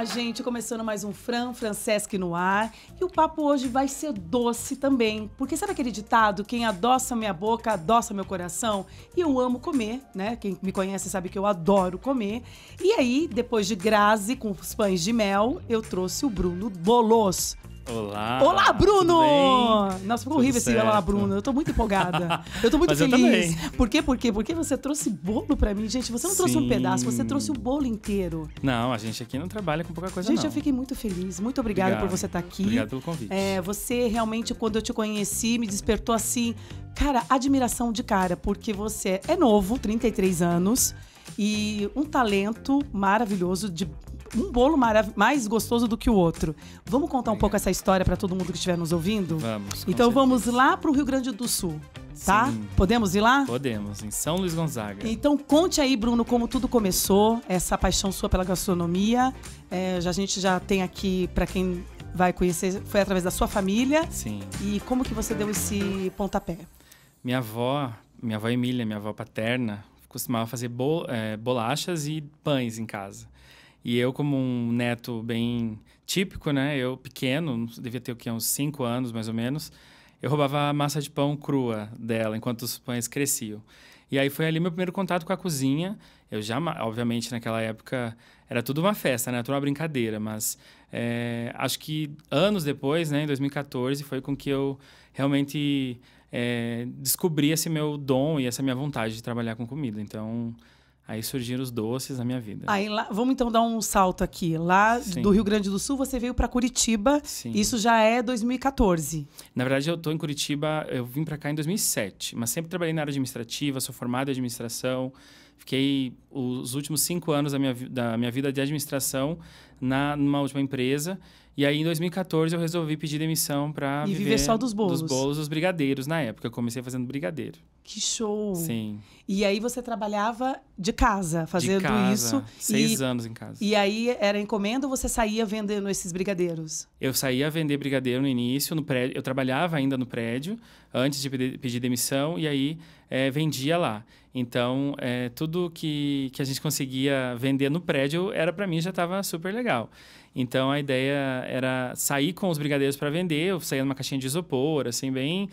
gente, começando mais um Francesc no ar. E o papo hoje vai ser doce também. Porque sabe aquele ditado, quem adoça minha boca, adoça meu coração? E eu amo comer, né? Quem me conhece sabe que eu adoro comer. E aí, depois de Grazi com os pães de mel, eu trouxe o Bruno Bolos. Olá! Olá, Bruno! Nossa, ficou Tudo horrível esse certo. Olá, Bruno. Eu tô muito empolgada. Eu tô muito Mas eu feliz. também. Por quê? Porque você trouxe bolo pra mim, gente. Você não trouxe um Sim. pedaço, você trouxe o bolo inteiro. Não, a gente aqui não trabalha com pouca coisa, Gente, não. eu fiquei muito feliz. Muito obrigada Obrigado. por você estar aqui. Obrigado pelo convite. Você realmente, quando eu te conheci, me despertou assim, cara, admiração de cara, porque você é novo, 33 anos, e um talento maravilhoso de um bolo mais gostoso do que o outro. Vamos contar um pouco essa história para todo mundo que estiver nos ouvindo? Vamos. com Então vamos certeza. lá para o Rio Grande do Sul, tá? Sim. Podemos ir lá? Podemos, em São Luís Gonzaga. Então conte aí, Bruno, como tudo começou, essa paixão sua pela gastronomia. A gente já tem aqui, para quem vai conhecer, foi através da sua família. Sim. E como que você deu esse pontapé? Minha avó Emília, minha avó paterna, costumava fazer bolachas e pães em casa. E eu, como um neto bem típico, né? Eu pequeno, devia ter o quê? Uns 5 anos, mais ou menos. Eu roubava a massa de pão crua dela, enquanto os pães cresciam. E aí foi ali meu primeiro contato com a cozinha. Eu já, obviamente, naquela época, era tudo uma festa, né? Tudo uma brincadeira. Mas acho que anos depois, né? Em 2014, foi com que eu realmente descobri esse meu dom e essa minha vontade de trabalhar com comida. Então... Aí surgiram os doces na minha vida. Aí lá, vamos então dar um salto aqui. Lá Sim. do Rio Grande do Sul, você veio para Curitiba. Sim. Isso já é 2014. Na verdade, eu tô em Curitiba, eu vim para cá em 2007. Mas sempre trabalhei na área administrativa, sou formado em administração. Fiquei os últimos 5 anos da minha vida de administração numa última empresa. E aí, em 2014, eu resolvi pedir demissão para viver só dos bolos. Dos bolos, dos brigadeiros, na época. Eu comecei fazendo brigadeiro. Que show! Sim. E aí você trabalhava de casa, fazendo de casa, isso. 6 anos em casa. E aí era encomenda ou você saía vendendo esses brigadeiros? Eu saía a vender brigadeiro no início, no prédio. Eu trabalhava ainda no prédio, antes de pedir demissão, e aí vendia lá. Então, tudo que a gente conseguia vender no prédio, para mim, já estava super legal. Então, a ideia era sair com os brigadeiros para vender. Eu saía numa caixinha de isopor, assim, bem...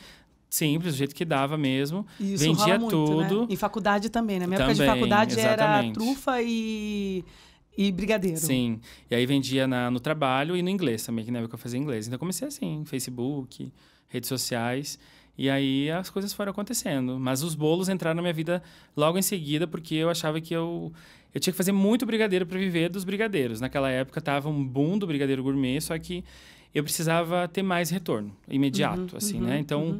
simples, do jeito que dava mesmo. Isso vendia rola muito, tudo. Né? Em faculdade também, né? Na minha época de Também, faculdade exatamente. era trufa e brigadeiro. Sim. E aí vendia no trabalho e no inglês também, que na época eu fazia inglês. Então comecei assim, Facebook, redes sociais. E aí as coisas foram acontecendo. Mas os bolos entraram na minha vida logo em seguida, porque eu achava que eu tinha que fazer muito brigadeiro para viver dos brigadeiros. Naquela época tava um boom do brigadeiro gourmet, só que eu precisava ter mais retorno, imediato, né? Então,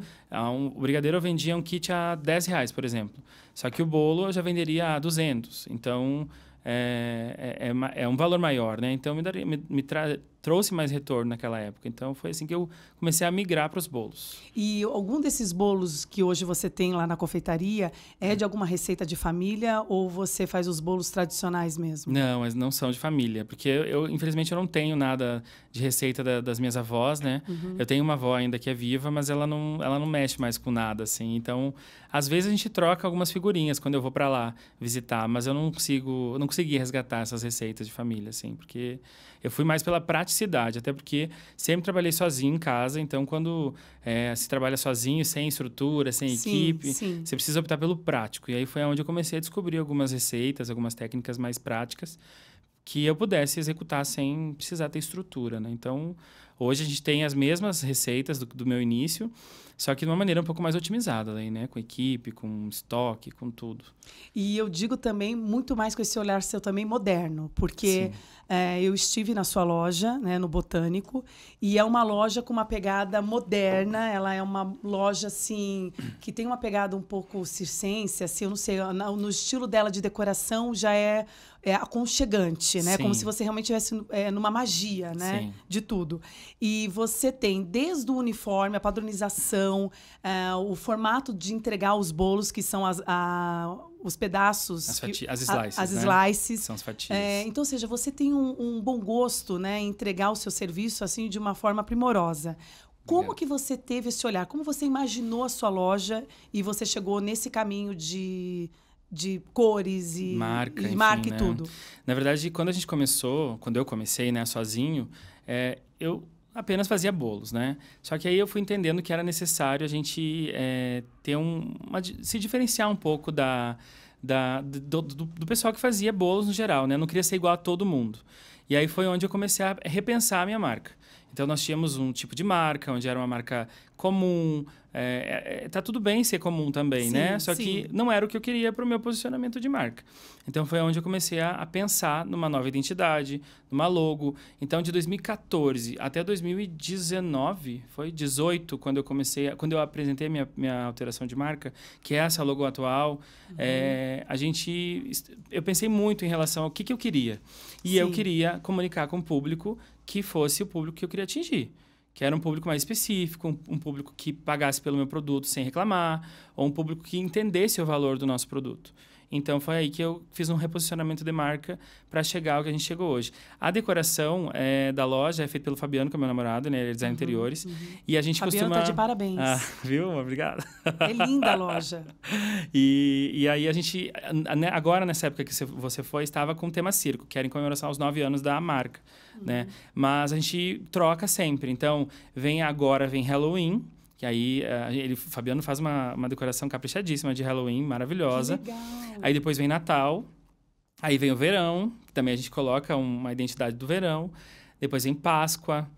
o brigadeiro eu vendia um kit a R$10, por exemplo. Só que o bolo eu já venderia a 200. Então, é um valor maior, né? Então, trouxe mais retorno naquela época. Então, foi assim que eu comecei a migrar para os bolos. E algum desses bolos que hoje você tem lá na confeitaria é de alguma receita de família ou você faz os bolos tradicionais mesmo? Não, mas não são de família. Porque infelizmente, eu não tenho nada de receita das minhas avós, né? Eu tenho uma avó ainda que é viva, mas ela não mexe mais com nada, assim. Então, às vezes a gente troca algumas figurinhas quando eu vou para lá visitar, mas eu não consegui resgatar essas receitas de família, assim, porque eu fui mais pela praticidade, até porque sempre trabalhei sozinho em casa, então quando se trabalha sozinho, sem estrutura, sem equipe, você precisa optar pelo prático. E aí foi onde eu comecei a descobrir algumas receitas, algumas técnicas mais práticas que eu pudesse executar sem precisar ter estrutura, né? Então, hoje a gente tem as mesmas receitas do meu início, só que de uma maneira um pouco mais otimizada, né? Com equipe, com estoque, com tudo. E eu digo também muito mais com esse olhar seu também moderno, porque eu estive na sua loja, né, no Botânico, e é uma loja com uma pegada moderna, ela é uma loja, assim, que tem uma pegada um pouco circense, assim, eu não sei, no estilo dela de decoração já é aconchegante, né? Sim. Como se você realmente estivesse numa magia, né? Sim. De tudo. E você tem desde o uniforme, a padronização, o formato de entregar os bolos, que são os pedaços... As slices, as né? slices. São as fatias. Então, ou seja, você tem um bom gosto, né? Em entregar o seu serviço assim de uma forma primorosa. Como que você teve esse olhar? Como você imaginou a sua loja e você chegou nesse caminho de de cores e marca, enfim, marca né? e tudo. Na verdade, quando eu comecei, né, sozinho, eu apenas fazia bolos, né? Só que aí eu fui entendendo que era necessário a gente ter se diferenciar um pouco do pessoal que fazia bolos no geral, né? Eu não queria ser igual a todo mundo. E aí foi onde eu comecei a repensar a minha marca. Então, nós tínhamos um tipo de marca, onde era uma marca comum. Tá tudo bem ser comum também, Sim, né? Só sim. que não era o que eu queria para o meu posicionamento de marca. Então, foi onde eu comecei a pensar numa nova identidade, numa logo. Então, de 2014 até 2019, foi 18, quando eu apresentei a minha alteração de marca, que é essa logo atual, eu pensei muito em relação ao que eu queria. E eu queria comunicar com o público que fosse o público que eu queria atingir. Que era um público mais específico, um público que pagasse pelo meu produto sem reclamar, ou um público que entendesse o valor do nosso produto. Então, foi aí que eu fiz um reposicionamento de marca para chegar ao que a gente chegou hoje. A decoração da loja é feita pelo Fabiano, que é meu namorado, né? Ele é design interiores. E a gente Fabiano costuma... tá de parabéns. Viu? Obrigado. É linda a loja. E aí a gente... Agora, nessa época que você foi, estava com o tema circo, que era em comemoração aos 9 anos da marca, né? Mas a gente troca sempre. Então, vem Halloween... Que aí, o Fabiano faz uma decoração caprichadíssima de Halloween, maravilhosa. Que legal! Aí depois vem Natal. Aí vem o verão, que também a gente coloca uma identidade do verão. Depois vem Páscoa.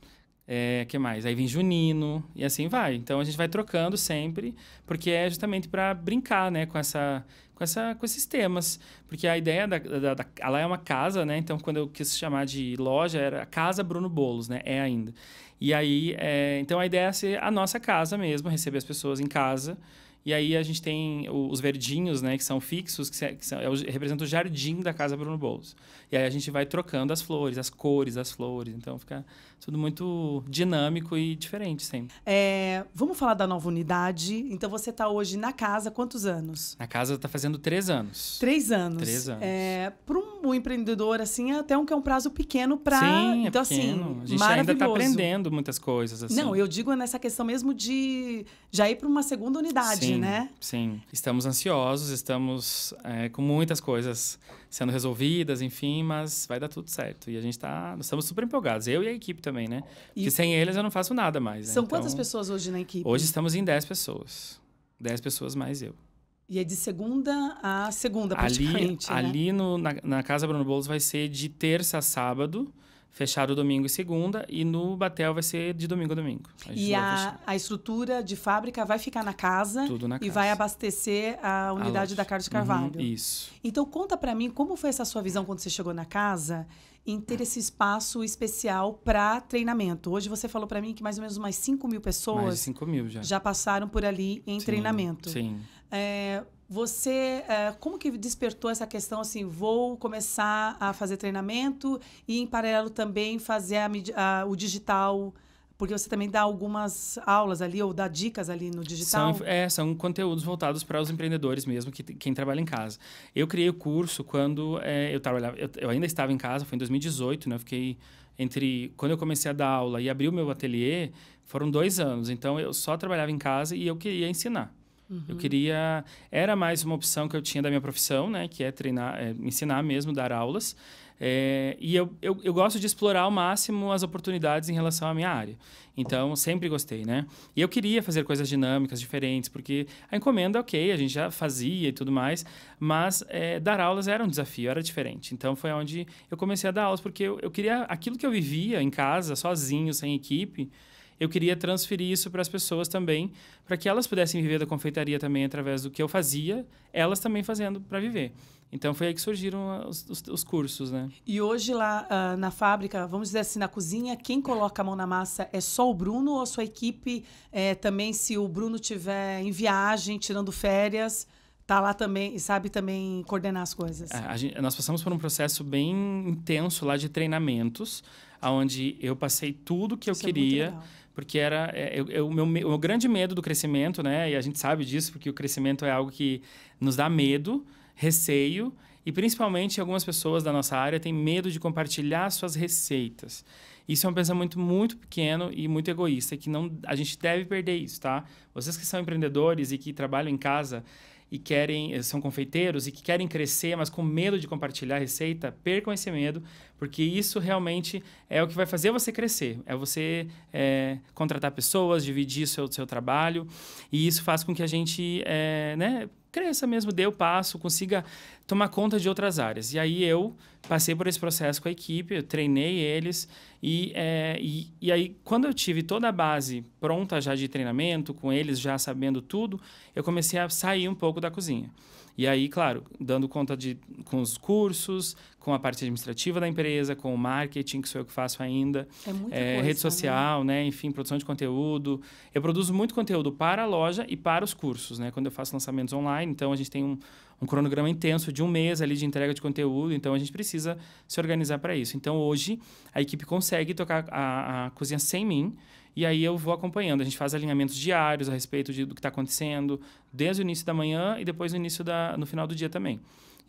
Que mais? Aí vem Junino. E assim vai. Então, a gente vai trocando sempre, porque é justamente para brincar, né? Com esses temas. Porque a ideia ela é uma casa, né? Então, quando eu quis chamar de loja, era a Casa Bruno Bolos, né? É ainda. E aí, então a ideia é ser a nossa casa mesmo, receber as pessoas em casa. E aí a gente tem os verdinhos, né, que são fixos, representa o jardim da Casa Bruno Bolos. E aí a gente vai trocando as flores, as cores das flores. Então fica tudo muito dinâmico e diferente sempre. Vamos falar da nova unidade. Então você está hoje na casa há quantos anos? Na casa está fazendo 3 anos. 3 anos. 3 anos. Para um empreendedor, assim, até que é um prazo pequeno para... Sim, então, pequeno. Assim, a gente ainda está aprendendo muitas coisas. Assim. Não, eu digo nessa questão mesmo de já ir para uma segunda unidade, né? Sim, estamos ansiosos, estamos com muitas coisas sendo resolvidas, enfim, mas vai dar tudo certo. E nós estamos super empolgados, eu e a equipe também, né? Porque sem eles eu não faço nada mais. São quantas pessoas hoje na equipe? Hoje estamos em 10 pessoas. 10 pessoas mais eu. E é de segunda a segunda, praticamente, Ali na Casa Bruno Bolos vai ser de terça a sábado, fechado domingo e segunda, e no Batel vai ser de domingo a domingo. E a estrutura de fábrica vai ficar na casa, tudo na casa. E vai abastecer a unidade da Carlos de Carvalho. Isso. Então, conta pra mim como foi essa sua visão quando você chegou na casa em ter esse espaço especial para treinamento. Hoje você falou pra mim que mais ou menos umas 5 mil pessoas... Mais de 5 mil já passaram por ali em treinamento. Sim. Você, como que despertou essa questão, assim, vou começar a fazer treinamento e, em paralelo, também fazer o digital, porque você também dá algumas aulas ali, ou dá dicas ali no digital? São conteúdos voltados para os empreendedores mesmo, quem trabalha em casa. Eu criei o curso quando eu ainda estava em casa, foi em 2018, né? Eu fiquei quando eu comecei a dar aula e abri o meu ateliê, foram 2 anos. Então, eu só trabalhava em casa e eu queria ensinar. Eu queria... Era mais uma opção que eu tinha da minha profissão, né? Que é treinar, ensinar mesmo, dar aulas. E eu gosto de explorar ao máximo as oportunidades em relação à minha área. Então, sempre gostei, né? E eu queria fazer coisas dinâmicas, diferentes, porque a encomenda, ok, a gente já fazia e tudo mais, mas dar aulas era um desafio, era diferente. Então, foi onde eu comecei a dar aulas, porque eu queria... Aquilo que eu vivia em casa, sozinho, sem equipe... Eu queria transferir isso para as pessoas também, para que elas pudessem viver da confeitaria também através do que eu fazia, elas também fazendo para viver. Então, foi aí que surgiram os cursos, né? E hoje lá na fábrica, vamos dizer assim, na cozinha, quem coloca a mão na massa é só o Bruno ou a sua equipe também, se o Bruno estiver em viagem, tirando férias, tá lá também e sabe também coordenar as coisas? Nós passamos por um processo bem intenso lá de treinamentos, onde eu passei tudo que eu queria... Porque era o meu grande medo do crescimento, né? E a gente sabe disso, porque o crescimento é algo que nos dá medo, receio, e principalmente algumas pessoas da nossa área têm medo de compartilhar suas receitas. Isso é um pensamento muito pequeno e muito egoísta, que a gente deve perder isso, tá? Vocês que são empreendedores e que trabalham em casa, e são confeiteiros e que querem crescer, mas com medo de compartilhar a receita, percam esse medo, porque isso realmente é o que vai fazer você crescer. É você contratar pessoas, dividir o seu trabalho, e isso faz com que a gente cresça mesmo, dê o passo, consiga tomar conta de outras áreas. E aí eu passei por esse processo com a equipe, eu treinei eles, e aí quando eu tive toda a base pronta já de treinamento, com eles já sabendo tudo, eu comecei a sair um pouco da cozinha. E aí, claro, dando conta com os cursos, com a parte administrativa da empresa, com o marketing, que sou eu que faço ainda. É muita coisa, rede social, né? Enfim, produção de conteúdo. Eu produzo muito conteúdo para a loja e para os cursos, né? Quando eu faço lançamentos online, então a gente tem um cronograma intenso de um mês ali de entrega de conteúdo, então a gente precisa se organizar para isso. Então, hoje, a equipe consegue tocar a cozinha sem mim, e aí eu vou acompanhando. A gente faz alinhamentos diários a respeito do que está acontecendo, desde o início da manhã e depois no final do dia também.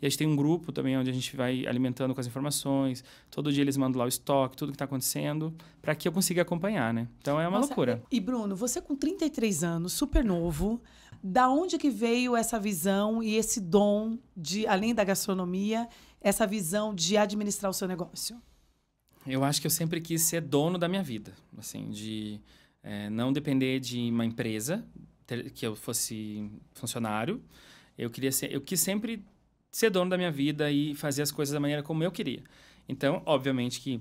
E a gente tem um grupo também onde a gente vai alimentando com as informações. Todo dia eles mandam lá o estoque, tudo que está acontecendo, para que eu consiga acompanhar, né? Então, é uma loucura. E, Bruno, você com 33 anos, super novo, da onde que veio essa visão e esse dom de, além da gastronomia, essa visão de administrar o seu negócio? Eu acho que eu sempre quis ser dono da minha vida, assim, de não depender de uma empresa, que eu fosse funcionário. Eu quis sempre ser dono da minha vida e fazer as coisas da maneira como eu queria. Então, obviamente que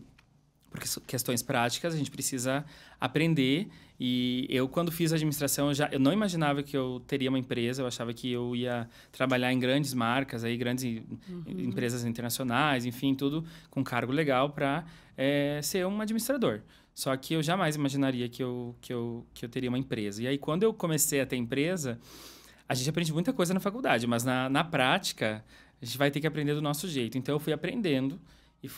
por questões práticas a gente precisa aprender. E eu, quando fiz a administração, eu não imaginava que eu teria uma empresa. Eu achava que eu ia trabalhar em grandes marcas, grandes empresas internacionais, enfim, tudo com cargo legal para ser um administrador. Só que eu jamais imaginaria que eu teria uma empresa. E aí, quando eu comecei a ter empresa, a gente aprende muita coisa na faculdade, mas na prática, a gente vai ter que aprender do nosso jeito. Então, eu fui aprendendo e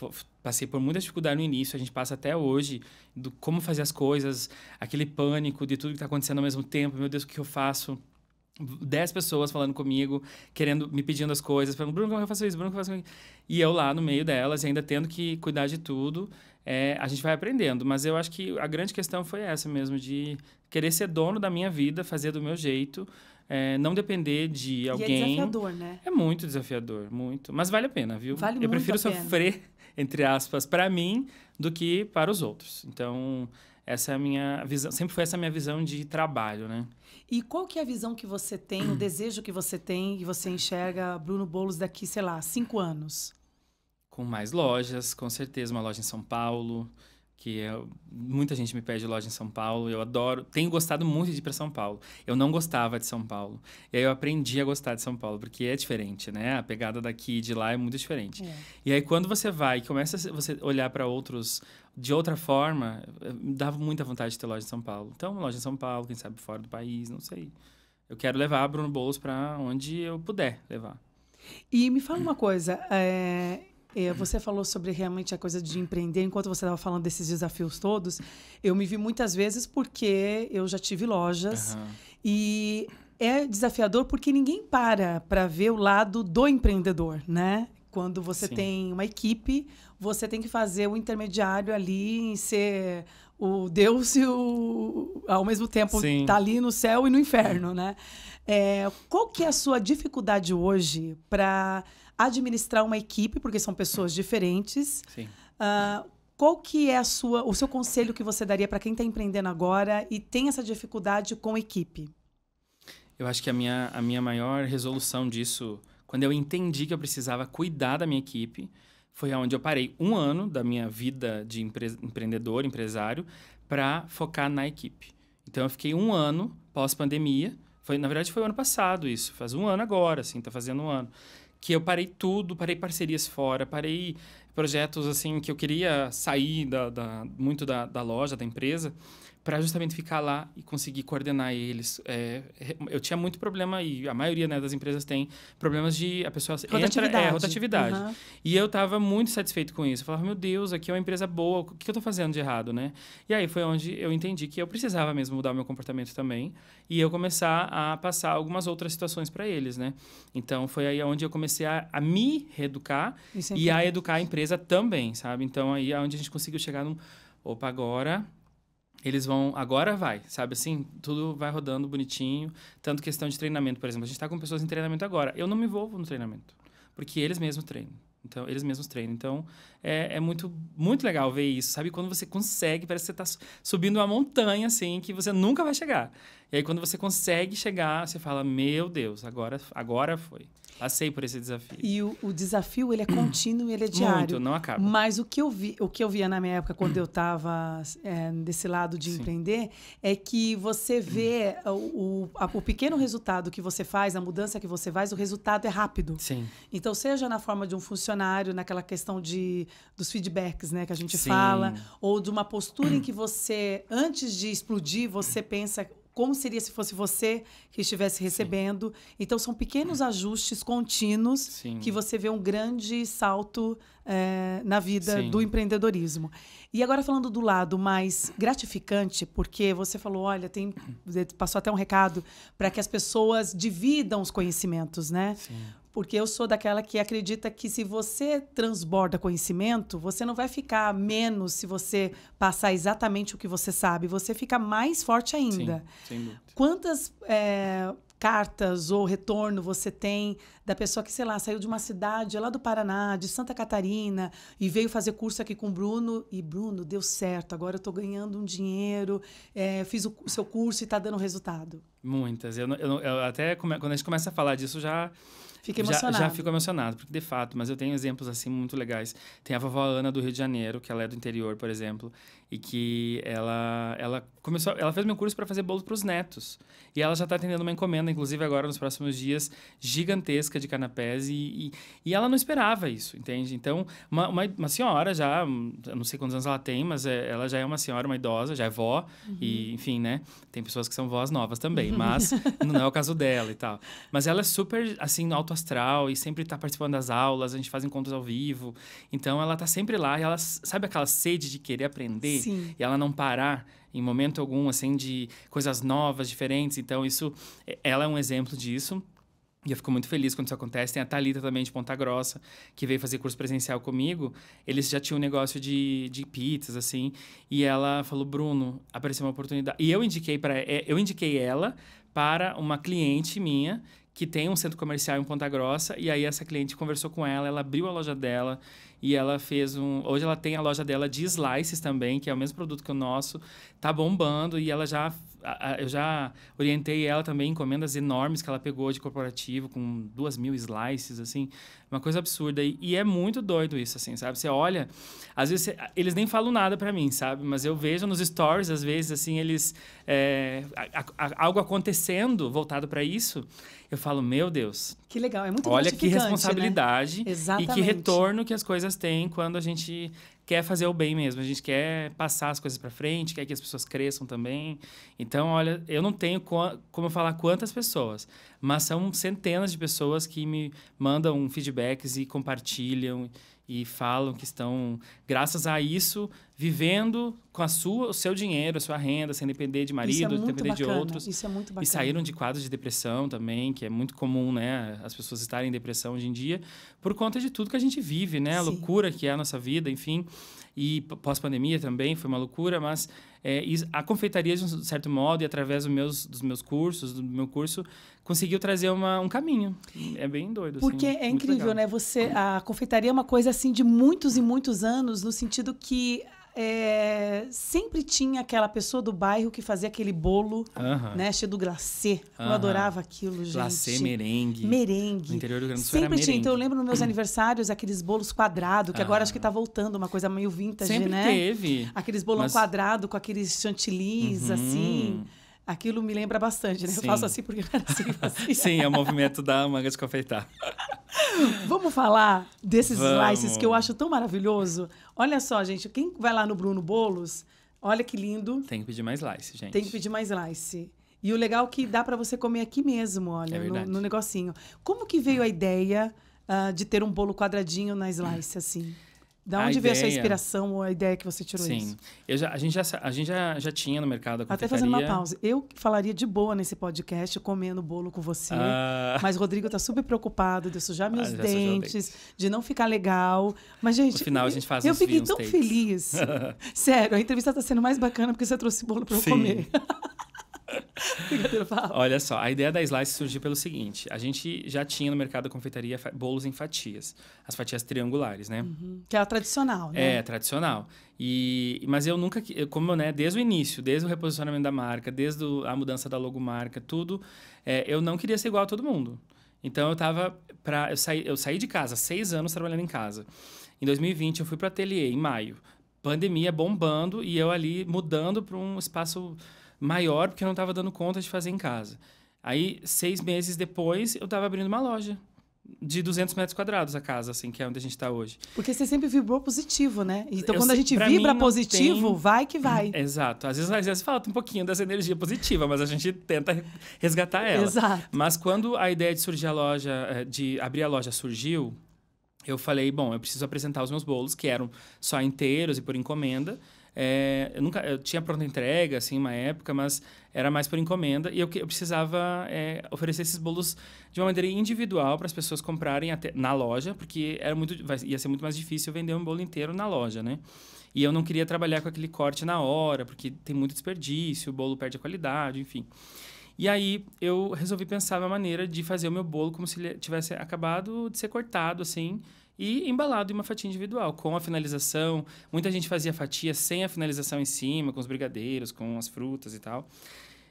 passei por muita dificuldade no início. A gente passa até hoje do como fazer as coisas, aquele pânico de tudo que está acontecendo ao mesmo tempo. Meu Deus, o que eu faço? 10 pessoas falando comigo, me pedindo as coisas, falando, Bruno, como eu faço isso? Bruno, como eu faço isso? E eu lá no meio delas, ainda tendo que cuidar de tudo. A gente vai aprendendo. Mas eu acho que a grande questão foi essa mesmo, de querer ser dono da minha vida, fazer do meu jeito, não depender de alguém. E é desafiador, né? É muito desafiador, muito. Mas vale a pena, viu? Vale muito a pena. Eu prefiro sofrer, entre aspas, para mim, do que para os outros. Então, essa é a minha visão. Sempre foi essa a minha visão de trabalho, né? E qual que é a visão que você tem, o desejo que você tem, e você enxerga Bruno Bolos daqui, sei lá, 5 anos? Com mais lojas, com certeza. Uma loja em São Paulo, muita gente me pede loja em São Paulo. Eu adoro, tenho gostado muito de ir para São Paulo. Eu não gostava de São Paulo. E aí eu aprendi a gostar de São Paulo, porque é diferente, né? A pegada daqui e de lá é muito diferente. E aí quando você vai e começa a você olhar para outros de outra forma, dava muita vontade de ter loja em São Paulo. Então, uma loja em São Paulo, quem sabe fora do país, não sei. Eu quero levar a Bruno Bolos para onde eu puder levar. E me fala uma coisa, você falou sobre realmente a coisa de empreender. Enquanto você estava falando desses desafios todos, eu me vi muitas vezes porque eu já tive lojas. E é desafiador porque ninguém para ver o lado do empreendedor, né? Quando você tem uma equipe, você tem que fazer o intermediário ali em ser o Deus e ao mesmo tempo tá ali no céu e no inferno, né? Qual que é a sua dificuldade hoje para administrar uma equipe, porque são pessoas diferentes? Sim. Qual que é o seu conselho que você daria para quem está empreendendo agora e tem essa dificuldade com equipe? Eu acho que a minha maior resolução disso, quando eu entendi que eu precisava cuidar da minha equipe, foi onde eu parei 1 ano da minha vida de empreendedor, empresário, para focar na equipe. Então, eu fiquei 1 ano pós-pandemia. Na verdade, foi o ano passado isso. Faz 1 ano agora, assim, tá fazendo 1 ano. Que eu parei tudo, parei parcerias fora, parei projetos, assim, que eu queria sair muito da loja, da empresa, para justamente ficar lá e conseguir coordenar eles. Eu tinha muito problema, e a maioria, né, das empresas tem problemas de... A pessoa rotatividade. E eu estava muito satisfeito com isso. Eu falava, meu Deus, aqui é uma empresa boa, o que eu estou fazendo de errado, né? E aí foi onde eu entendi que eu precisava mesmo mudar o meu comportamento também, e eu começar a passar algumas outras situações para eles, né? Então, foi aí onde eu comecei a me reeducar e a educar a empresa também, sabe? Então, aí é onde a gente conseguiu chegar num... Opa, agora... eles vão... Agora vai, sabe assim? Tudo vai rodando bonitinho. Tanto questão de treinamento, por exemplo. A gente está com pessoas em treinamento agora. Eu não me envolvo no treinamento. Porque eles mesmos treinam. Então, eles mesmos treinam. Então, é muito, muito legal ver isso, sabe? Quando você consegue, parece que você está subindo uma montanha, assim, que você nunca vai chegar. E aí, quando você consegue chegar, você fala, meu Deus, agora foi. Passei por esse desafio. E o desafio, ele é contínuo e ele é diário. Muito, não acaba. Mas o que eu via na minha época, quando eu estava desse lado de empreender, é que você vê o pequeno resultado que você faz, a mudança que você faz, o resultado é rápido. Sim. Então, seja na forma de um funcionário, naquela questão dos feedbacks, né, que a gente Sim. fala, ou de uma postura em que você, antes de explodir, você pensa... Como seria se fosse você que estivesse recebendo? Sim. Então, são pequenos ajustes contínuos Sim. que você vê um grande salto na vida Sim. do empreendedorismo. E agora, falando do lado mais gratificante, porque você falou, olha, passou até um recado para que as pessoas dividam os conhecimentos, né? Sim. Porque eu sou daquela que acredita que se você transborda conhecimento, você não vai ficar menos se você passar exatamente o que você sabe. Você fica mais forte ainda. Sim, sem dúvida. Quantas cartas ou retorno você tem da pessoa que, sei lá, saiu de uma cidade lá do Paraná, de Santa Catarina, e veio fazer curso aqui com o Bruno, e Bruno, deu certo, agora eu estou ganhando um dinheiro, fiz o seu curso e está dando resultado? Muitas. Eu até, quando a gente começa a falar disso, já fico emocionado, porque de fato, mas eu tenho exemplos assim muito legais. Tem a vovó Ana do Rio de Janeiro, que ela é do interior, por exemplo, e que ela fez meu curso para fazer bolo para os netos. E ela já está atendendo uma encomenda, inclusive agora nos próximos dias, gigantesca de canapés, e ela não esperava isso, entende? Então, uma senhora já, eu não sei quantos anos ela tem, mas ela já é uma senhora, uma idosa, já é vó, e enfim, né? Tem pessoas que são vós novas também, mas não é o caso dela e tal. Mas ela é super, assim, alto astral e sempre está participando das aulas, a gente faz encontros ao vivo. Então, ela está sempre lá e ela sabe aquela sede de querer aprender? Sim. E ela não parar em momento algum, assim, de coisas novas, diferentes. Então, ela é um exemplo disso. E eu fico muito feliz quando isso acontece. Tem a Thalita também, de Ponta Grossa, que veio fazer curso presencial comigo. Eles já tinham um negócio de pizzas, assim. E ela falou, Bruno, apareceu uma oportunidade. E eu indiquei ela para uma cliente minha, que tem um centro comercial em Ponta Grossa, e aí essa cliente conversou com ela abriu a loja dela, e ela fez hoje ela tem a loja dela de slices também, que é o mesmo produto que o nosso, tá bombando, e ela eu já orientei ela também, encomendas enormes que ela pegou de corporativo, com 2.000 slices, assim, uma coisa absurda. E é muito doido isso, assim, sabe? Você olha, às vezes eles nem falam nada pra mim, sabe? Mas eu vejo nos stories, às vezes, assim, eles... algo acontecendo voltado pra isso, eu falo, meu Deus. Que legal, é muito olha gratificante, que responsabilidade, né? Exatamente. E que retorno que as coisas têm quando a gente quer fazer o bem mesmo. A gente quer passar as coisas para frente, quer que as pessoas cresçam também. Então, olha, eu não tenho como falar quantas pessoas, mas são centenas de pessoas que me mandam feedbacks e compartilham e falam que estão, graças a isso, vivendo com o seu dinheiro, a sua renda, sem depender de marido, sem depender de outros. Isso é muito bacana. E saíram de quadros de depressão também, que é muito comum, né? As pessoas estarem em depressão hoje em dia, por conta de tudo que a gente vive, né? A loucura que é a nossa vida, enfim. E pós-pandemia também foi uma loucura, mas a confeitaria, de um certo modo, e através dos meus cursos, do meu curso, conseguiu trazer um caminho. É bem doido. Porque assim, é incrível, né? A confeitaria é uma coisa assim de muitos e muitos anos, no sentido que sempre tinha aquela pessoa do bairro que fazia aquele bolo, né, cheio do glacê. Eu adorava aquilo, gente. Glacê, merengue. Merengue. No interior do Rio Grande do Sul sempre era merengue. tinha. Então eu lembro nos meus aniversários aqueles bolos quadrados, que agora acho que tá voltando, uma coisa meio vintage, sempre né? Teve. Aqueles bolão quadrado com aqueles chantilis, assim. Aquilo me lembra bastante, né? Sim. Eu faço assim porque não era assim que fazia. Sim, é o movimento da manga de confeitar. Vamos falar desses slices que eu acho tão maravilhoso? Olha só, gente, quem vai lá no Bruno Bolos, olha que lindo. Tem que pedir mais slice, gente. Tem que pedir mais slice. E o legal é que dá para você comer aqui mesmo, olha, no negocinho. Como que veio a ideia de ter um bolo quadradinho na slice, assim? Da onde veio essa inspiração ou a ideia que você tirou isso? Sim. A gente já tinha no mercado a confeitaria. Até fazendo uma pausa. Eu falaria de boa nesse podcast, comendo bolo com você. Mas o Rodrigo tá super preocupado de sujar meus dentes, de não ficar legal. Mas, gente, no final a gente faz eu fiquei tão feliz. Sério, a entrevista tá sendo mais bacana porque você trouxe bolo para eu comer. Olha só, a ideia da Slice surgiu pelo seguinte. A gente já tinha no mercado da confeitaria bolos em fatias. As fatias triangulares, né? Que é a tradicional, né? É, tradicional. Mas eu nunca... Como, né, desde o início, desde o reposicionamento da marca, desde a mudança da logomarca, tudo, eu não queria ser igual a todo mundo. Então, eu saí de casa, 6 anos trabalhando em casa. Em 2020, eu fui para o ateliê, em maio. Pandemia bombando e eu ali mudando para um espaço maior, porque eu não estava dando conta de fazer em casa. Aí, 6 meses depois, eu estava abrindo uma loja de 200 metros quadrados a casa, assim, que é onde a gente está hoje. Porque você sempre vibrou positivo, né? Então, quando a gente vibra positivo, vai que vai. Exato. Às vezes falta um pouquinho dessa energia positiva, mas a gente tenta resgatar ela. Exato. Mas quando a ideia de surgir a loja, de abrir a loja surgiu, eu falei, bom, eu preciso apresentar os meus bolos, que eram só inteiros e por encomenda. Eu tinha pronta entrega, assim, uma época, mas era mais por encomenda. E eu precisava oferecer esses bolos de uma maneira individual para as pessoas comprarem na loja, porque ia ser muito mais difícil vender um bolo inteiro na loja, né? E eu não queria trabalhar com aquele corte na hora, porque tem muito desperdício, o bolo perde a qualidade, enfim. E aí, eu resolvi pensar uma maneira de fazer o meu bolo como se ele tivesse acabado de ser cortado, assim, e embalado em uma fatia individual, com a finalização. Muita gente fazia fatia sem a finalização em cima, com os brigadeiros, com as frutas e tal.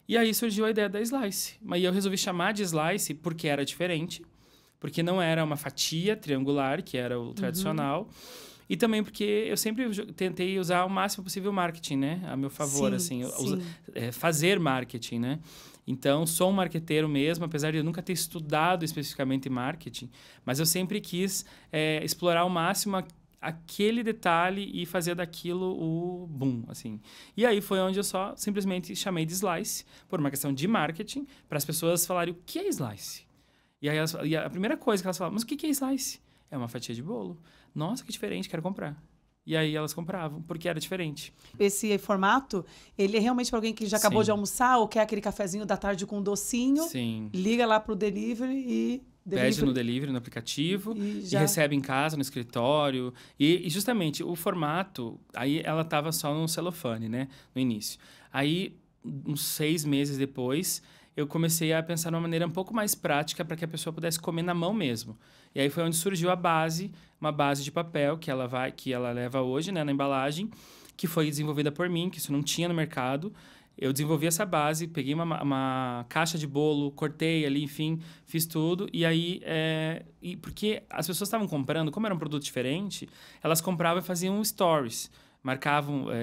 E aí surgiu a ideia da Slice. Mas eu resolvi chamar de Slice porque era diferente, porque não era uma fatia triangular, que era o tradicional, e também porque eu sempre tentei usar o máximo possível o marketing, né? A meu favor, sim. Fazer marketing, né? Então, sou um marqueteiro mesmo, apesar de eu nunca ter estudado especificamente marketing, mas eu sempre quis explorar ao máximo aquele detalhe e fazer daquilo o boom, assim. E aí foi onde eu só simplesmente chamei de Slice, por uma questão de marketing, para as pessoas falarem o que é Slice. E aí a primeira coisa que elas falavam, mas o que é Slice? É uma fatia de bolo. Nossa, que diferente, quero comprar. E aí elas compravam, porque era diferente. Esse formato, ele é realmente para alguém que já acabou de almoçar ou quer aquele cafezinho da tarde com um docinho. Sim. Liga lá pro delivery e... Pede no delivery, no aplicativo, e recebe em casa, no escritório. E justamente, o formato, aí ela estava só no celofane, né? No início. Aí, uns 6 meses depois, eu comecei a pensar numa maneira um pouco mais prática para que a pessoa pudesse comer na mão mesmo. E aí foi onde surgiu a base, uma base de papel que ela leva hoje, né, na embalagem, que foi desenvolvida por mim, que isso não tinha no mercado. Eu desenvolvi essa base, peguei uma caixa de bolo, cortei ali, enfim, fiz tudo. E aí, porque as pessoas estavam comprando, como era um produto diferente, elas compravam e faziam stories.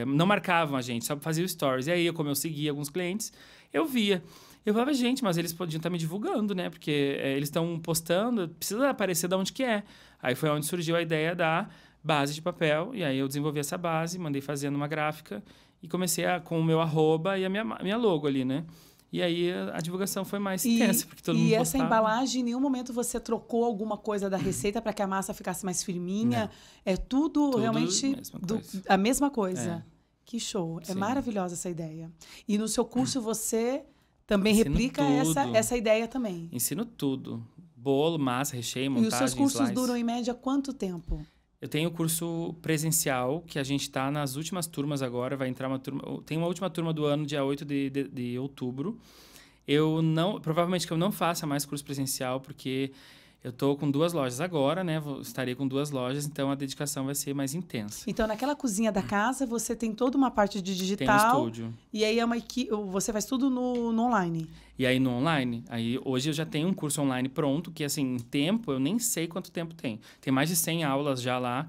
Não marcavam a gente, só faziam stories. E aí, como eu seguia alguns clientes, eu via. Eu falava, gente, mas eles podiam estar me divulgando, né? Porque eles estão postando, precisa aparecer de onde que é. Aí foi onde surgiu a ideia da base de papel. E aí eu desenvolvi essa base, mandei fazer numa gráfica e comecei com o meu arroba e a minha logo ali, né? E aí a divulgação foi mais intensa, porque todo mundo postava. E essa embalagem, em nenhum momento você trocou alguma coisa da receita para que a massa ficasse mais firminha? Não. É tudo realmente a mesma coisa. Que show. Sim. É maravilhosa essa ideia. E no seu curso você... também replica essa ideia também. Ensino tudo. Bolo, massa, recheio, montagem, E os seus cursos slice. duram, em média, quanto tempo? Eu tenho o curso presencial, que a gente está nas últimas turmas agora. Vai entrar uma turma... Tem uma última turma do ano, dia 8 de outubro. Provavelmente que eu não faça mais curso presencial, porque... Eu estou com 2 lojas agora, né? Estarei com 2 lojas, então a dedicação vai ser mais intensa. Então, naquela cozinha da casa, você tem toda uma parte de digital. Tem um estúdio. E aí você faz tudo no online. E aí no online, hoje eu já tenho um curso online pronto, que assim, em tempo, eu nem sei quanto tempo tem. Tem mais de 100 aulas já lá,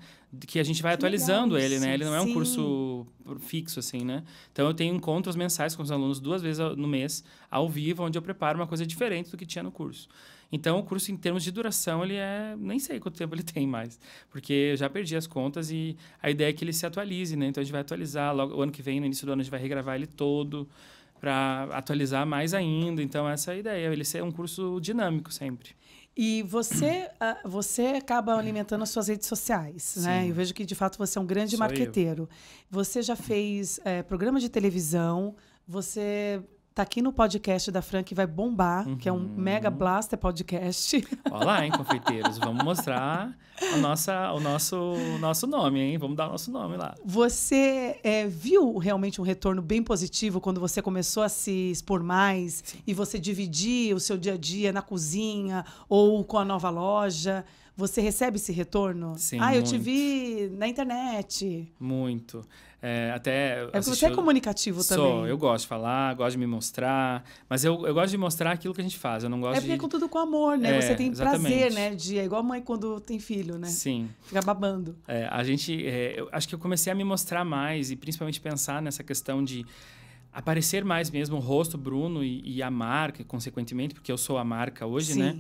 que a gente vai atualizando ele, né? Ele não é um curso fixo, assim, né? Então, eu tenho encontros mensais com os alunos 2 vezes no mês, ao vivo, onde eu preparo uma coisa diferente do que tinha no curso. Então, o curso, em termos de duração, nem sei quanto tempo ele tem mais, porque eu já perdi as contas e a ideia é que ele se atualize, né? Então, a gente vai atualizar, logo o ano que vem, no início do ano, a gente vai regravar ele todo para atualizar mais ainda. Então, essa é a ideia, ele ser um curso dinâmico sempre. E você acaba alimentando as suas redes sociais, né? Eu vejo que, de fato, você é um grande marqueteiro. Você já fez programa de televisão, você tá aqui no podcast da Fran, que vai bombar, que é um Mega Blaster Podcast. Olha lá, hein, confeiteiros. Vamos mostrar o nosso nome, hein? Vamos dar o nosso nome lá. Você viu realmente um retorno bem positivo quando você começou a se expor mais? Sim. E você dividir o seu dia a dia na cozinha ou com a nova loja? Você recebe esse retorno? Sim, eu te vi na internet. Muito. Porque você é comunicativo também. Eu gosto de falar, gosto de me mostrar, mas eu gosto de mostrar aquilo que a gente faz, eu não gosto porque é com tudo com amor, né? Você tem exatamente. prazer, né? É igual a mãe quando tem filho, né? Sim. Fica babando. Eu acho que eu comecei a me mostrar mais e principalmente pensar nessa questão de aparecer mais mesmo o rosto, Bruno e a marca, consequentemente, porque eu sou a marca hoje, Sim. né?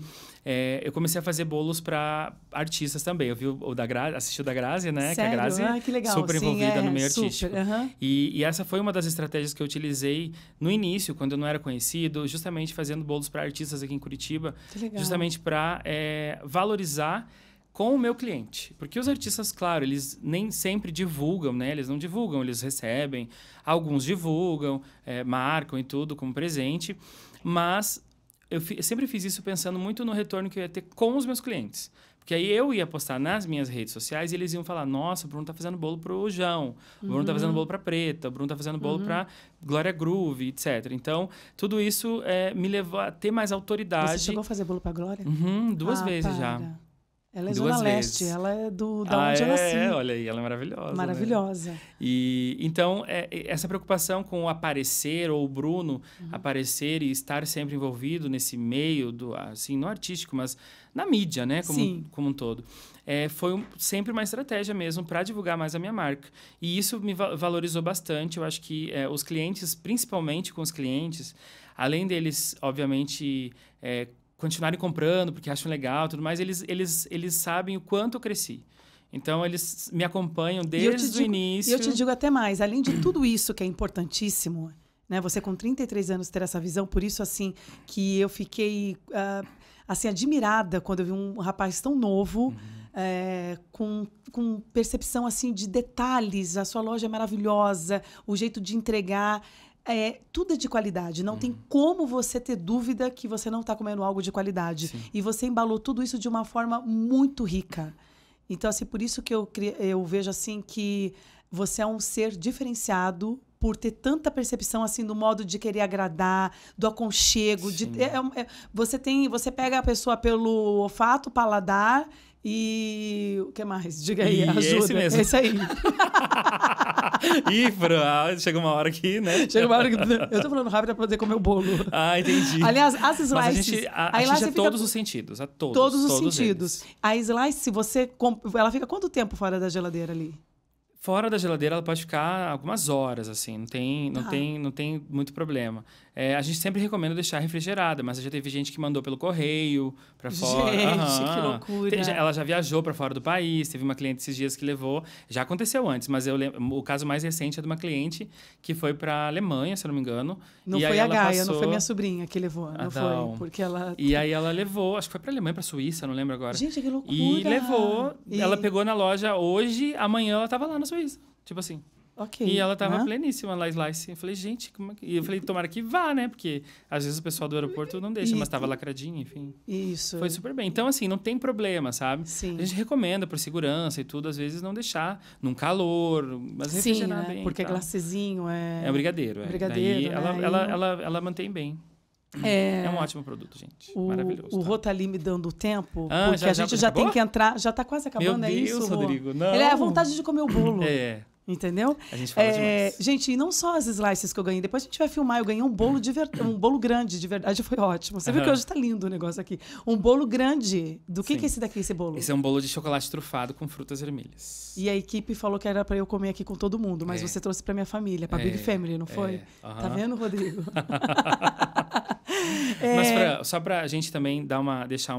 Eu comecei a fazer bolos para artistas também. Eu vi o da Grazi, assisti o da Grazi, né? Sério? Que a Grazi que legal. super envolvida no meio artístico. Uhum. E essa foi uma das estratégias que eu utilizei no início, quando eu não era conhecido, justamente fazendo bolos para artistas aqui em Curitiba. Que legal. Justamente para valorizar com o meu cliente. Porque os artistas, claro, eles nem sempre divulgam, né? Eles não divulgam, eles recebem. Alguns divulgam, marcam e tudo como presente. Mas eu sempre fiz isso pensando muito no retorno que eu ia ter com os meus clientes. Porque aí eu ia postar nas minhas redes sociais e eles iam falar, nossa, o Bruno tá fazendo bolo pro João, o Bruno tá fazendo bolo pra Preta, o Bruno tá fazendo bolo pra Glória Groove, etc. Então, tudo isso me levou a ter mais autoridade. Você chegou a fazer bolo pra Glória? Duas vezes já. Ela é Zona Leste, ela é da onde eu nasci. Olha aí, ela é maravilhosa. Maravilhosa. Né? E então, essa preocupação com o aparecer, ou o Bruno aparecer e estar sempre envolvido nesse meio, assim, não artístico, mas na mídia, né? Como um todo. Foi sempre uma estratégia mesmo para divulgar mais a minha marca. E isso me valorizou bastante. Eu acho que os clientes, principalmente com os clientes, além deles, obviamente... continuarem comprando porque acham legal, tudo mais, eles sabem o quanto eu cresci. Então, eles me acompanham desde o início. E eu te digo até mais, além de tudo isso que é importantíssimo, né? Você com 33 anos ter essa visão, por isso, assim, que eu fiquei assim, admirada quando eu vi um rapaz tão novo, com percepção assim, de detalhes. A sua loja é maravilhosa, o jeito de entregar... tudo é de qualidade. Não tem como você ter dúvida que você não está comendo algo de qualidade. Sim. E você embalou tudo isso de uma forma muito rica. Então, assim, por isso que eu vejo assim que você é um ser diferenciado por ter tanta percepção assim do modo de querer agradar, do aconchego. Você pega a pessoa pelo olfato, paladar... E o que mais? Diga aí, ajuda. Esse mesmo. Esse aí. Chega uma hora que, né? Chega uma hora que... Eu tô falando rápido pra poder comer o bolo. Entendi. Aliás, as slices... Mas a gente é todos os sentidos. Todos os sentidos. Eles. A slice, ela fica quanto tempo fora da geladeira ali? Fora da geladeira, ela pode ficar algumas horas, assim. Não tem muito problema. A gente sempre recomenda deixar refrigerada, mas já teve gente que mandou pelo correio para fora. Gente, que loucura. Ela já viajou para fora do país. Teve uma cliente esses dias que levou. Já aconteceu antes, mas eu lembro, o caso mais recente é de uma cliente que foi para Alemanha, se eu não me engano. Não foi a Gaia, não foi minha sobrinha que levou. Não foi, porque ela... E aí ela levou, acho que foi para Alemanha, para Suíça, não lembro agora. Gente, que loucura. E levou, ela pegou na loja hoje, amanhã ela tava lá na Suíça. Tipo assim. Okay. E ela tava pleníssima lá, slice. Eu falei, gente, como é que... E eu falei, tomara que vá, né? Porque às vezes o pessoal do aeroporto não deixa, mas tava lacradinha, enfim. Isso. Foi super bem. Então, assim, não tem problema, sabe? Sim. A gente recomenda por segurança e tudo, às vezes não deixar num calor, mas refrigerar bem. Porque glacezinho é um brigadeiro. Brigadeiro, daí né? ela mantém bem. É um ótimo produto, gente. Maravilhoso. O Rô tá ali me dando o tempo, porque a gente já tem que entrar. Já tá quase acabando, Meu Deus, isso, Rodrigo, não. Ele é a vontade de comer o bolo. Entendeu? A gente fala demais. Gente, e não só as slices que eu ganhei. Depois a gente vai filmar. Eu ganhei um bolo um bolo grande, de verdade. Foi ótimo. Você viu que hoje tá lindo o negócio aqui. Um bolo grande. Do que é esse daqui, esse bolo? Esse é um bolo de chocolate trufado com frutas vermelhas. E a equipe falou que era pra eu comer aqui com todo mundo. Mas você trouxe pra minha família, pra Big Family, não foi? Tá vendo, Rodrigo? Mas só pra gente também deixar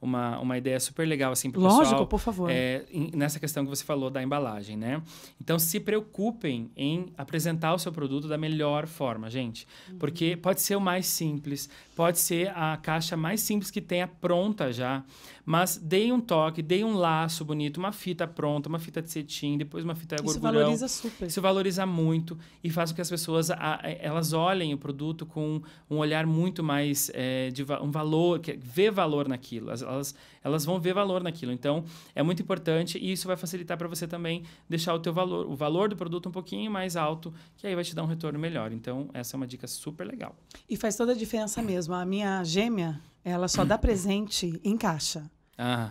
uma ideia super legal, assim, pro Lógico, pessoal. por favor. Nessa questão que você falou da embalagem, né? Então, se preocupem em apresentar o seu produto da melhor forma, gente. Porque pode ser o mais simples, pode ser a caixa mais simples que tenha pronta já, mas deem um toque, deem um laço bonito, uma fita pronta, uma fita de cetim, depois uma fita de Isso gorgurão. valoriza super. Isso valoriza muito e faz com que as pessoas elas olhem o produto com um olhar muito mais um valor, vê valor naquilo. Elas vão ver valor naquilo. Então, é muito importante e isso vai facilitar para você também deixar o valor do produto um pouquinho mais alto, que aí vai te dar um retorno melhor. Então, essa é uma dica super legal. E faz toda a diferença mesmo. A minha gêmea, ela só dá presente em caixa.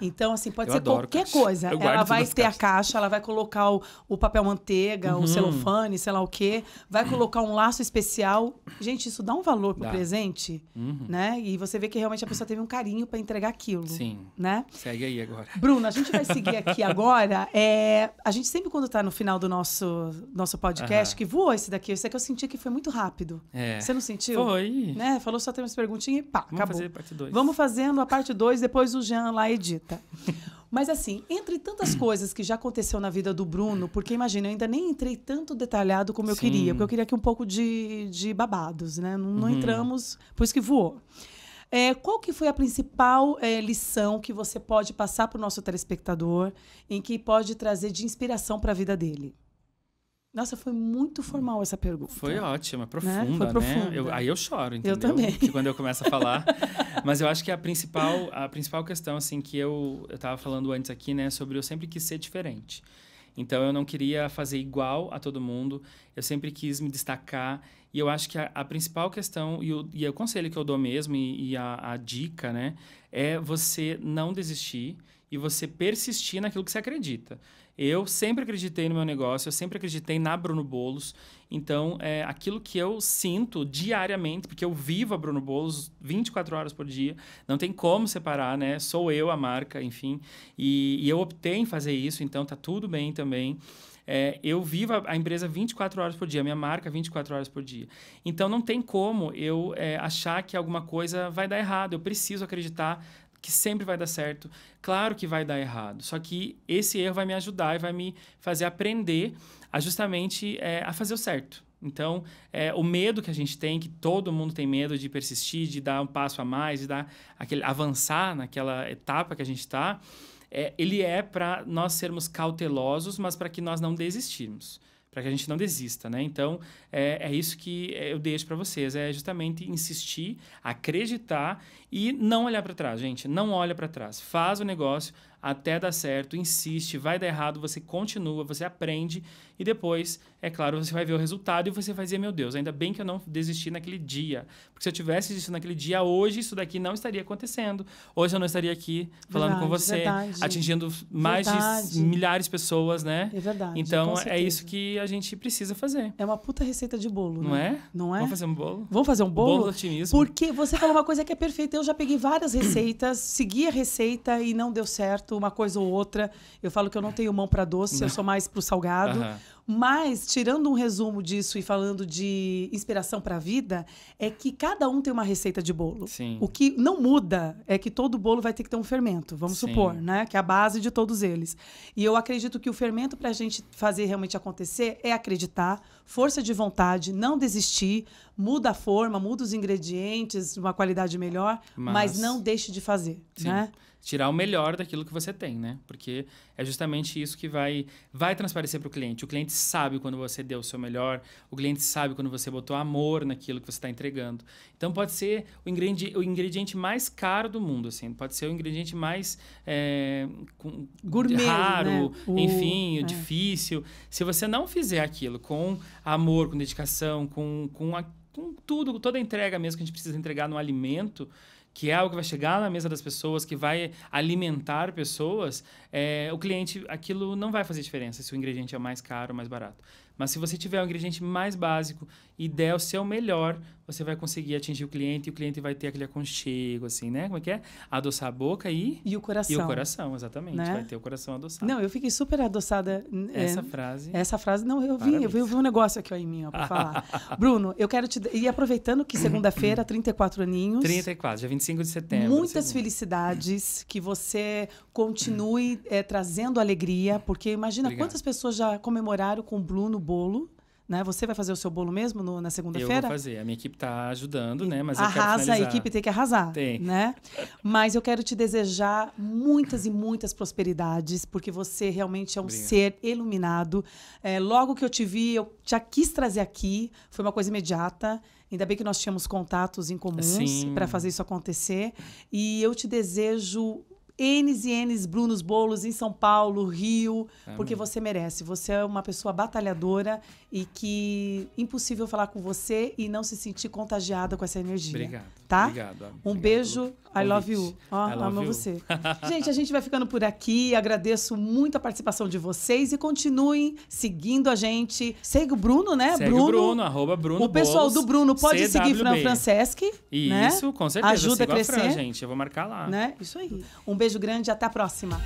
Então, assim, pode ser qualquer coisa. Ela vai ter a caixa, ela vai colocar o papel manteiga, o celofane, sei lá o quê. Vai colocar um laço especial. Gente, isso dá um valor pro presente, né? E você vê que realmente a pessoa teve um carinho para entregar aquilo. Sim. Né? Segue aí agora. Bruno, a gente vai seguir aqui agora. A gente sempre, quando tá no final do nosso podcast, que voou esse daqui eu senti que foi muito rápido. Você não sentiu? Foi. Né? Falou só tem umas perguntinhas e pá, acabou. Vamos fazer parte 2. Vamos fazendo a parte 2, depois o Jean lá edita. Mas assim, entre tantas coisas que já aconteceu na vida do Bruno, porque imagina, eu ainda nem entrei tanto detalhado como eu queria, porque eu queria aqui um pouco de babados, né? Não entramos, por isso que voou. Qual que foi a principal lição que você pode passar para o nosso telespectador, em que pode trazer de inspiração para a vida dele? Nossa, foi muito formal essa pergunta. Foi ótima, profunda, né? Foi profunda. Aí eu choro, entendeu? Eu também. Que quando eu começo a falar. Mas eu acho que a principal questão, assim, que eu estava falando antes aqui, né? Sobre eu sempre quis ser diferente. Então, eu não queria fazer igual a todo mundo. Eu sempre quis me destacar. E eu acho que a principal questão, e o conselho que eu dou mesmo, e a dica, né? É você não desistir e você persistir naquilo que você acredita. Eu sempre acreditei no meu negócio, eu sempre acreditei na Bruno Bolos. Então, aquilo que eu sinto diariamente, porque eu vivo a Bruno Bolos 24 horas por dia, não tem como separar, né? Sou eu a marca, enfim. E eu optei em fazer isso, então tá tudo bem também. Eu vivo a empresa 24 horas por dia, a minha marca 24 horas por dia. Então, não tem como eu achar que alguma coisa vai dar errado. Eu preciso acreditar que sempre vai dar certo. Claro que vai dar errado, só que esse erro vai me ajudar e vai me fazer aprender justamente a fazer o certo. Então, o medo que a gente tem, que todo mundo tem medo de persistir, de dar um passo a mais, de avançar naquela etapa que a gente está, ele é para nós sermos cautelosos, mas para que nós não desistirmos. Para que a gente não desista, né? Então, é isso que eu deixo para vocês. É justamente insistir, acreditar e não olhar para trás, gente. Não olha para trás. Faz o negócio até dar certo, insiste, vai dar errado, você continua, você aprende e depois, é claro, você vai ver o resultado e você vai dizer, meu Deus, ainda bem que eu não desisti naquele dia. Porque se eu tivesse desistido naquele dia, hoje isso daqui não estaria acontecendo. Hoje eu não estaria aqui falando com você, atingindo mais de milhares de pessoas, né? É verdade. Então, é isso que a gente precisa fazer. É uma puta receita de bolo, não né? é? Não é? Vamos fazer um bolo? Vamos fazer um bolo? Bolo do otimismo. Porque você falou uma coisa que é perfeita. Eu já peguei várias receitas, segui a receita e não deu certo, uma coisa ou outra. Eu falo que eu não tenho mão para doce, eu sou mais pro salgado. Mas, tirando um resumo disso e falando de inspiração para a vida, é que cada um tem uma receita de bolo. Sim. O que não muda é que todo bolo vai ter que ter um fermento, vamos supor, né? Que é a base de todos eles. E eu acredito que o fermento para a gente fazer realmente acontecer é acreditar, força de vontade, não desistir, muda a forma, muda os ingredientes, uma qualidade melhor, mas não deixe de fazer, né? Tirar o melhor daquilo que você tem, né? Porque é justamente isso que vai transparecer para o cliente. O cliente sabe quando você deu o seu melhor, o cliente sabe quando você botou amor naquilo que você está entregando. Então, pode ser o ingrediente mais caro do mundo, assim. Pode ser o ingrediente mais gourmet, raro, né? enfim, difícil. Se você não fizer aquilo com amor, com dedicação, com tudo, toda a entrega mesmo que a gente precisa entregar no alimento, que é algo que vai chegar na mesa das pessoas, que vai alimentar pessoas, o cliente, aquilo não vai fazer diferença se o ingrediente é mais caro ou mais barato. Mas se você tiver o ingrediente mais básico e der o seu melhor, você vai conseguir atingir o cliente e o cliente vai ter aquele aconchego, assim, né? Como é que é? Adoçar a boca e o coração. E o coração, exatamente. Né? Vai ter o coração adoçado. Não, eu fiquei super adoçada. Essa frase... Não, eu vi um negócio aqui ó, em mim, ó, pra falar. Bruno, eu quero te... E aproveitando que segunda-feira, 34 aninhos. 34, dia 25 de setembro. Muitas felicidades, que você continue trazendo alegria, porque imagina Obrigado. Quantas pessoas já comemoraram com o Bruno bolo. Né? Você vai fazer o seu bolo mesmo na segunda-feira? Eu vou fazer. A minha equipe está ajudando, né? Mas Arrasa, eu quero finalizar. A equipe tem que arrasar. Tem. Né? Mas eu quero te desejar muitas e muitas prosperidades, porque você realmente é um ser iluminado. Logo que eu te vi, eu já quis trazer aqui. Foi uma coisa imediata. Ainda bem que nós tínhamos contatos em comuns para fazer isso acontecer. E eu te desejo... N's e N's Brunos Bolos em São Paulo, Rio, porque você merece. Você é uma pessoa batalhadora e que impossível falar com você e não se sentir contagiada com essa energia. Obrigado. Tá? Obrigado. Um beijo. I love you. Amo você. Gente, a gente vai ficando por aqui. Agradeço muito a participação de vocês e continuem seguindo a gente. Segue o Bruno, né? Segue o Bruno, @Bruno. O pessoal do Bruno pode seguir Fran Franceschi. Isso, né? com certeza. Ajuda a crescer. Fran, gente. Eu vou marcar lá. Né? Isso aí. Um beijo grande e até a próxima.